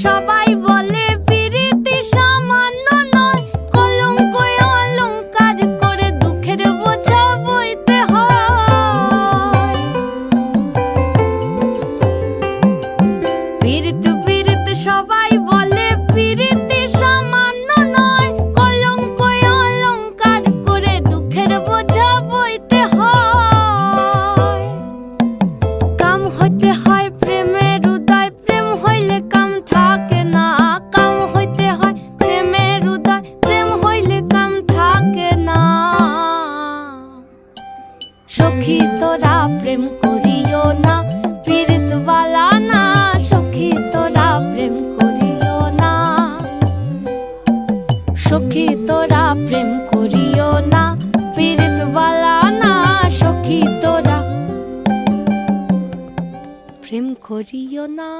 সবাই বলে পিরিতি সামান্য নয়, কলঙ্ক অলংকার করে দুঃখের বোঝা বইতে হয়। পিরিত পিরিত সবাই বলে পিরিতি সামান্য নয়, কলঙ্ক অলংকার করে দুঃখের বোঝা বইতে হয়। কাম হইতে হয় প্রেমের উদয়, প্রেম হইলে কাম থাকে না। কাম হইতে হয় প্রেমের উদয়, প্রেম হইলে কাম থাকে না। সখী তোরা প্রেম করিও না, পীড়িত বালা না। সখী তোরা প্রেম করিও না, সখী তোরা প্রেম করিও না, পীড়িত বালা না। সখী তোরা প্রেম করিও না।